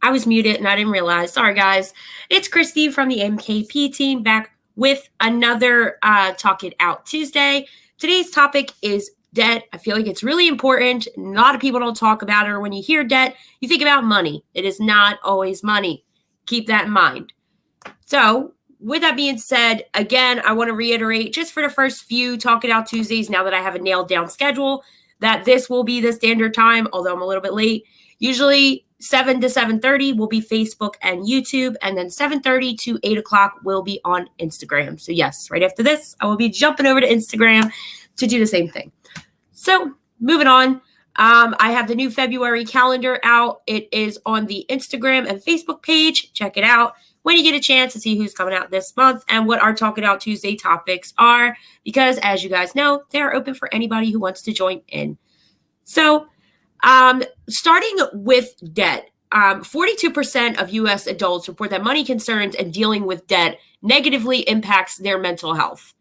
I was muted and I didn't realize. Sorry, guys. It's Christy from the MKP team back with another Talk It Out Tuesday. Today's topic is debt. I feel like it's really important. A lot of people don't talk about it, or when you hear debt, you think about money. It is not always money. Keep that in mind. So, with that being said, again, I want to reiterate just for the first few Talk It Out Tuesdays, now that I have a nailed down schedule, that this will be the standard time, although I'm a little bit late. Usually 7 to 7:30 will be Facebook and YouTube, and then 7:30 to 8 o'clock will be on Instagram. So yes, right after this, I will be jumping over to Instagram to do the same thing. So moving on, I have the new February calendar out. It is on the Instagram and Facebook page. Check it out when you get a chance to see who's coming out this month and what our Talk It Out Tuesday topics are, because as you guys know, they are open for anybody who wants to join in. So starting with debt, 42% of U.S. adults report that money concerns and dealing with debt negatively impacts their mental health.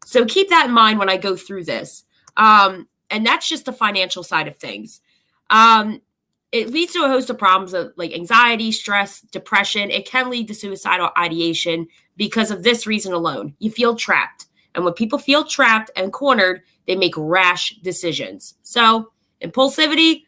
So keep that in mind when I go through this. And that's just the financial side of things. It leads to a host of problems like anxiety, stress, depression. It can lead to suicidal ideation because of this reason alone. You feel trapped. And when people feel trapped and cornered, they make rash decisions. So impulsivity,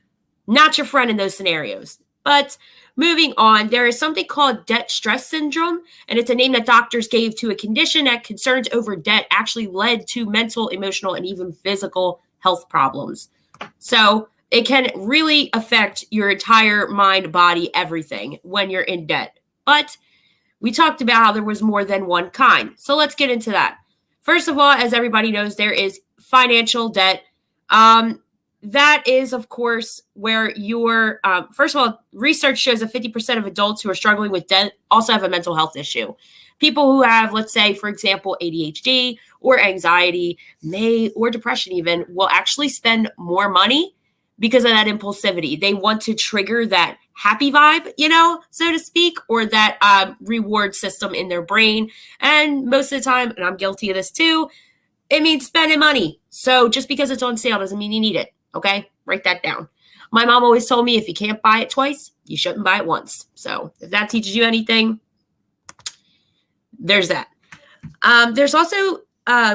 not your friend in those scenarios. But moving on, there is something called debt stress syndrome, and it's a name that doctors gave to a condition that concerns over debt actually led to mental, emotional, and even physical health problems. So it can really affect your entire mind, body, everything when you're in debt. But we talked about how there was more than one kind. So let's get into that. First of all, as everybody knows, there is financial debt. That is, of course, where you're, first of all, research shows that 50% of adults who are struggling with debt also have a mental health issue. People who have, let's say, for example, ADHD or anxiety, or depression even, will actually spend more money because of that impulsivity. They want to trigger that happy vibe, so to speak, or that reward system in their brain. And most of the time, and I'm guilty of this too, it means spending money. So just because it's on sale doesn't mean you need it. Okay, write that down. My mom always told me if you can't buy it twice, you shouldn't buy it once. So if that teaches you anything, there's that. There's also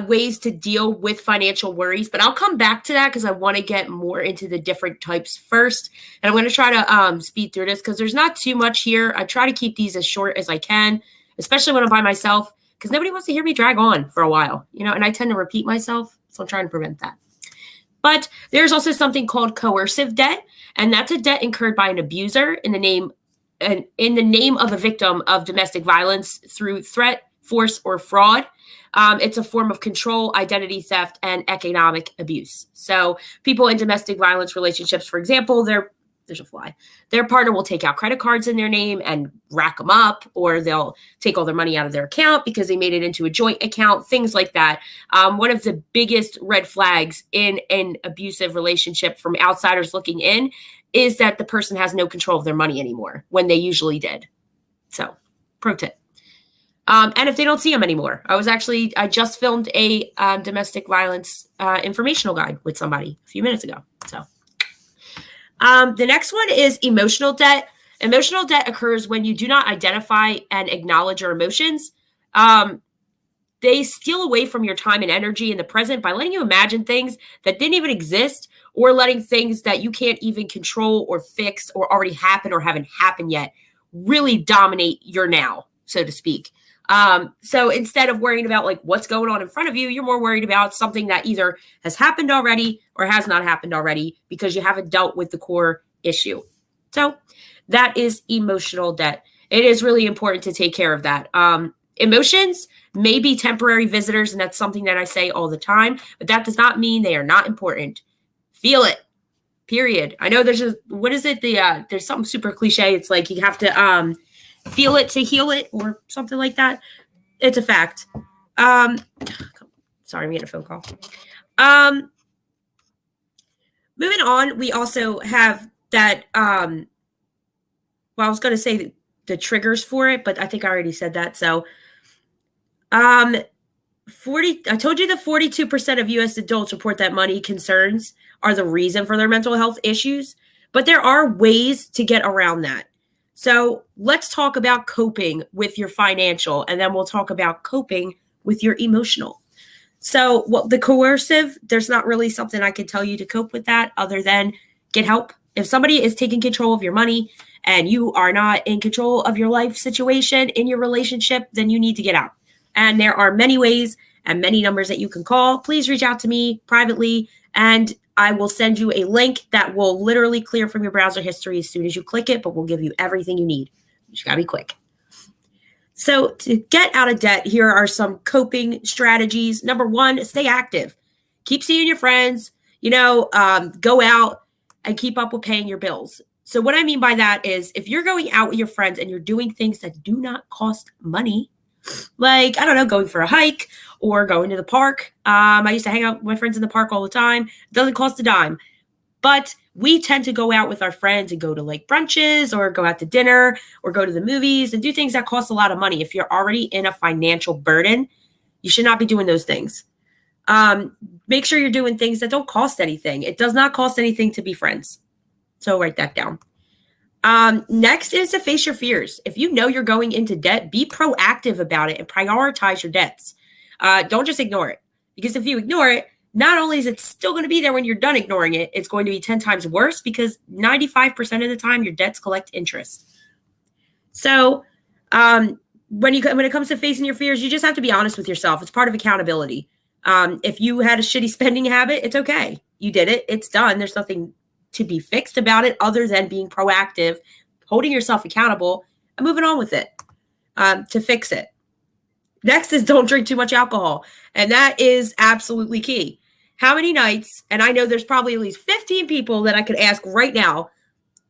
ways to deal with financial worries, but I'll come back to that because I want to get more into the different types first. And I'm going to try to speed through this because there's not too much here. I try to keep these as short as I can, especially when I'm by myself, because nobody wants to hear me drag on for a while, and I tend to repeat myself. So I'm trying to prevent that. But there's also something called coercive debt, and that's a debt incurred by an abuser in the name of a victim of domestic violence through threat, force, or fraud. It's a form of control, identity theft, and economic abuse. So people in domestic violence relationships, for example, there's a fly. Their partner will take out credit cards in their name and rack them up, or they'll take all their money out of their account because they made it into a joint account, things like that. One of the biggest red flags in an abusive relationship from outsiders looking in is that the person has no control of their money anymore when they usually did. So, pro tip. And if they don't see them anymore. I just filmed a domestic violence informational guide with somebody a few minutes ago. So. The next one is emotional debt. Emotional debt occurs when you do not identify and acknowledge your emotions. They steal away from your time and energy in the present by letting you imagine things that didn't even exist, or letting things that you can't even control or fix or already happen or haven't happened yet really dominate your now, so to speak. So instead of worrying about like what's going on in front of you, you're more worried about something that either has happened already or has not happened already because you haven't dealt with the core issue. So that is emotional debt. It is really important to take care of that. Emotions may be temporary visitors, and that's something that I say all the time, but that does not mean they are not important. Feel it, period. I know there's there's something super cliche. It's like you have to, feel it to heal it or something like that. It's a fact. Sorry, I'm getting a phone call. Moving on, we also have that, I was going to say the triggers for it, but I think I already said that. So, I told you that 42% of U.S. adults report that money concerns are the reason for their mental health issues, but there are ways to get around that. So let's talk about coping with your financial, and then we'll talk about coping with your emotional. So the coercive, there's not really something I can tell you to cope with that other than get help. If somebody is taking control of your money and you are not in control of your life situation in your relationship, then you need to get out. And there are many ways and many numbers that you can call. Please reach out to me privately, and I will send you a link that will literally clear from your browser history as soon as you click it, but we'll give you everything you need. You just gotta be quick. So to get out of debt, here are some coping strategies. Number one, stay active. Keep seeing your friends, go out and keep up with paying your bills. So what I mean by that is if you're going out with your friends and you're doing things that do not cost money, like, I don't know, going for a hike or going to the park. I used to hang out with my friends in the park all the time. It doesn't cost a dime. But we tend to go out with our friends and go to like brunches or go out to dinner or go to the movies and do things that cost a lot of money. If you're already in a financial burden, you should not be doing those things. Make sure you're doing things that don't cost anything. It does not cost anything to be friends. So write that down. Next is to face your fears. If you know you're going into debt, be proactive about it and prioritize your debts. Don't just ignore it, because if you ignore it, not only is it still going to be there when you're done ignoring it, it's going to be 10 times worse because 95% of the time your debts collect interest. So when it comes to facing your fears, you just have to be honest with yourself. It's part of accountability. If you had a shitty spending habit, it's okay. You did it. It's done. There's nothing to be fixed about it other than being proactive, holding yourself accountable, and moving on with it to fix it. Next is don't drink too much alcohol. And that is absolutely key. How many nights, and I know there's probably at least 15 people that I could ask right now,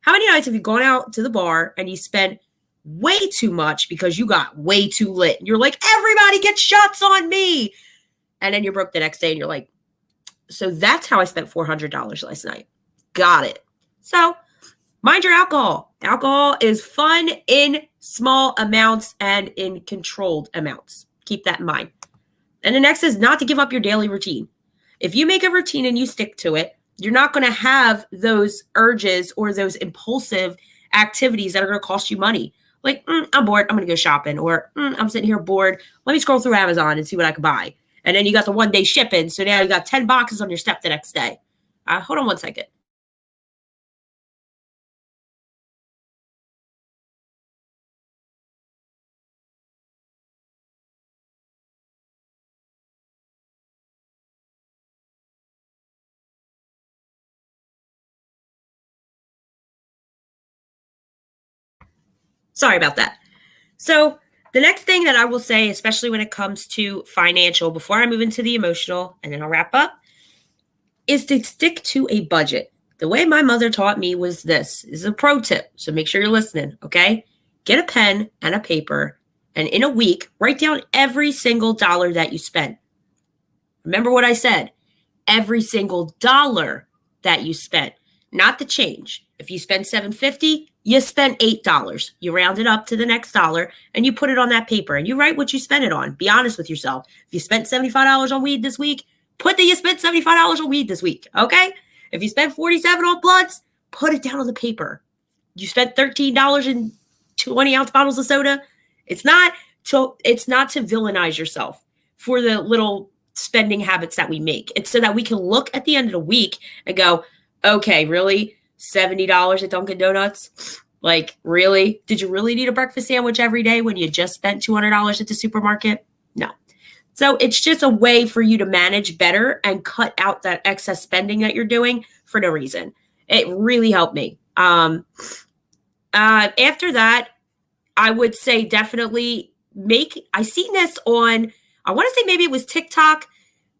how many nights have you gone out to the bar and you spent way too much because you got way too lit? You're like, everybody gets shots on me. And then you're broke the next day and you're like, so that's how I spent $400 last night. Got it. So mind your alcohol. Alcohol is fun in small amounts and in controlled amounts. Keep that in mind. And the next is not to give up your daily routine. If you make a routine and you stick to it, you're not going to have those urges or those impulsive activities that are going to cost you money. Like, I'm bored, I'm going to go shopping. Or I'm sitting here bored, let me scroll through Amazon and see what I can buy. And then you got the one day shipping. So now you got 10 boxes on your step the next day. Hold on one second. Sorry about that. So the next thing that I will say, especially when it comes to financial, before I move into the emotional, and then I'll wrap up, is to stick to a budget. The way my mother taught me was this. This is a pro tip, so make sure you're listening, okay? Get a pen and a paper, and in a week, write down every single dollar that you spent. Remember what I said. Every single dollar that you spent, not the change. If you spend $7.50, you spent $8. You round it up to the next dollar and you put it on that paper and you write what you spent it on. Be honest with yourself. If you spent $75 on weed this week, put that you spent $75 on weed this week. Okay. If you spent $47 on blunts, put it down on the paper. You spent $13 in 20-ounce bottles of soda. It's not to villainize yourself for the little spending habits that we make. It's so that we can look at the end of the week and go, okay, really? $70 at Dunkin' Donuts? Like, really? Did you really need a breakfast sandwich every day when you just spent $200 at the supermarket? No. So it's just a way for you to manage better and cut out that excess spending that you're doing for no reason. It really helped me. After that, I would say definitely I seen this on, I want to say maybe it was TikTok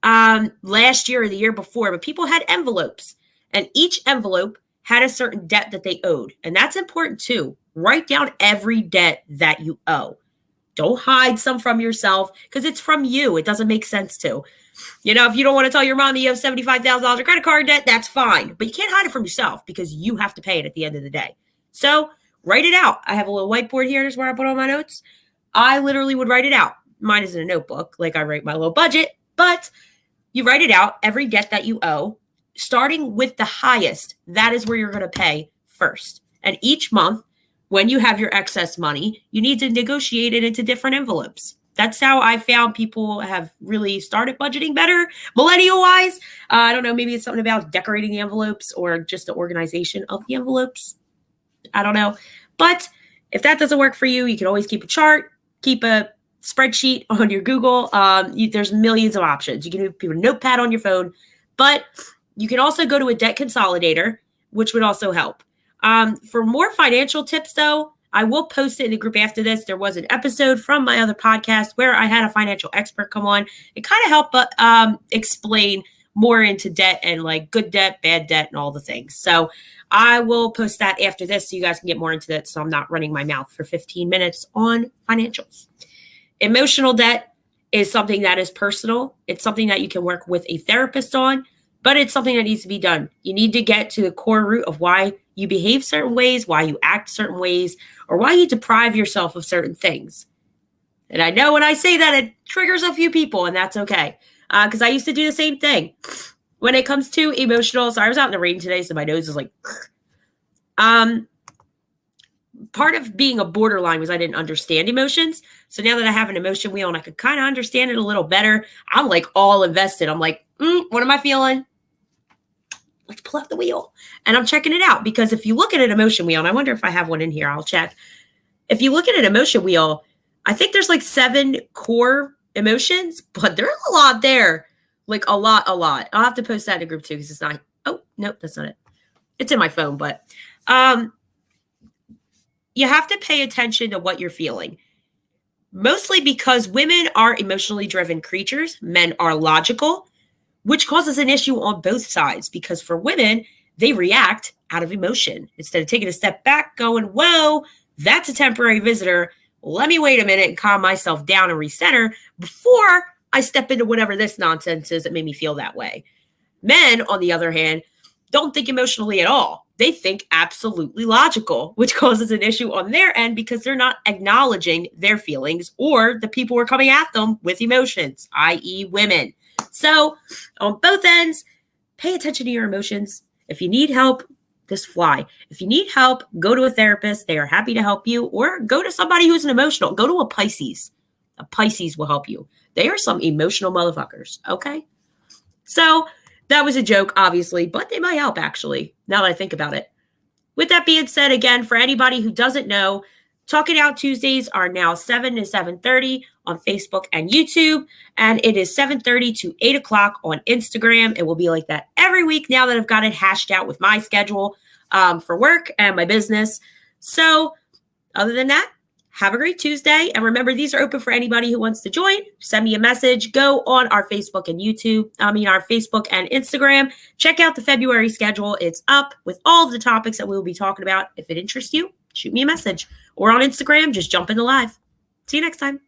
last year or the year before, but people had envelopes and each envelope had a certain debt that they owed. And that's important too. Write down every debt that you owe. Don't hide some from yourself because it's from you. It doesn't make sense to. If you don't want to tell your mom that you have $75,000 of credit card debt, that's fine. But you can't hide it from yourself because you have to pay it at the end of the day. So write it out. I have a little whiteboard here. This is where I put all my notes. I literally would write it out. Mine is in a notebook, like I write my little budget. But you write it out, every debt that you owe, starting with the highest. That is where you're going to pay first. And each month, when you have your excess money, you need to negotiate it into different envelopes. That's how I found people have really started budgeting better, millennial-wise. I don't know, maybe it's something about decorating the envelopes or just the organization of the envelopes. I don't know. But if that doesn't work for you, you can always keep a chart, keep a spreadsheet on your Google. There's millions of options. You can do a notepad on your phone, but you can also go to a debt consolidator, which would also help. For more financial tips, though, I will post it in the group after this. There was an episode from my other podcast where I had a financial expert come on. It kind of helped explain more into debt and like good debt, bad debt, and all the things. So I will post that after this so you guys can get more into that, so I'm not running my mouth for 15 minutes on financials. Emotional debt is something that is personal. It's something that you can work with a therapist on, but it's something that needs to be done. You need to get to the core root of why you behave certain ways, why you act certain ways, or why you deprive yourself of certain things. And I know when I say that, it triggers a few people, and that's okay. Because I used to do the same thing. When it comes to emotional, so I was out in the rain today, so my nose is like, part of being a borderline was I didn't understand emotions. So now that I have an emotion wheel and I could kind of understand it a little better, I'm like all invested. I'm like, what am I feeling? Let's pull out the wheel. And I'm checking it out, because if you look at an emotion wheel, and I wonder if I have one in here, I'll check. If you look at an emotion wheel, I think there's like 7 core emotions, but there's a lot there. Like a lot. I'll have to post that in a group too, because it's not, oh, nope, that's not it. It's in my phone, but you have to pay attention to what you're feeling. Mostly because women are emotionally driven creatures. Men are logical, which causes an issue on both sides, because for women, they react out of emotion instead of taking a step back going, whoa, that's a temporary visitor. Let me wait a minute and calm myself down and recenter before I step into whatever this nonsense is that made me feel that way. Men, on the other hand, don't think emotionally at all. They think absolutely logical, which causes an issue on their end because they're not acknowledging their feelings or the people who are coming at them with emotions, i.e. women. So on both ends, pay attention to your emotions. If you need help, just fly. If you need help, go to a therapist. They are happy to help you, or go to somebody who's an emotional. Go to a Pisces. A Pisces will help you. They are some emotional motherfuckers, okay? So that was a joke, obviously, but they might help, actually, now that I think about it. With that being said, again, for anybody who doesn't know, Talk It Out Tuesdays are now 7 to 7:30 on Facebook and YouTube, and it is 7:30 to 8 o'clock on Instagram. It will be like that every week now that I've got it hashed out with my schedule for work and my business. So other than that, have a great Tuesday. And remember, these are open for anybody who wants to join. Send me a message. Go on our Facebook and our Facebook and Instagram. Check out the February schedule. It's up with all of the topics that we'll be talking about. If it interests you, shoot me a message. Or on Instagram, just jump into live. See you next time.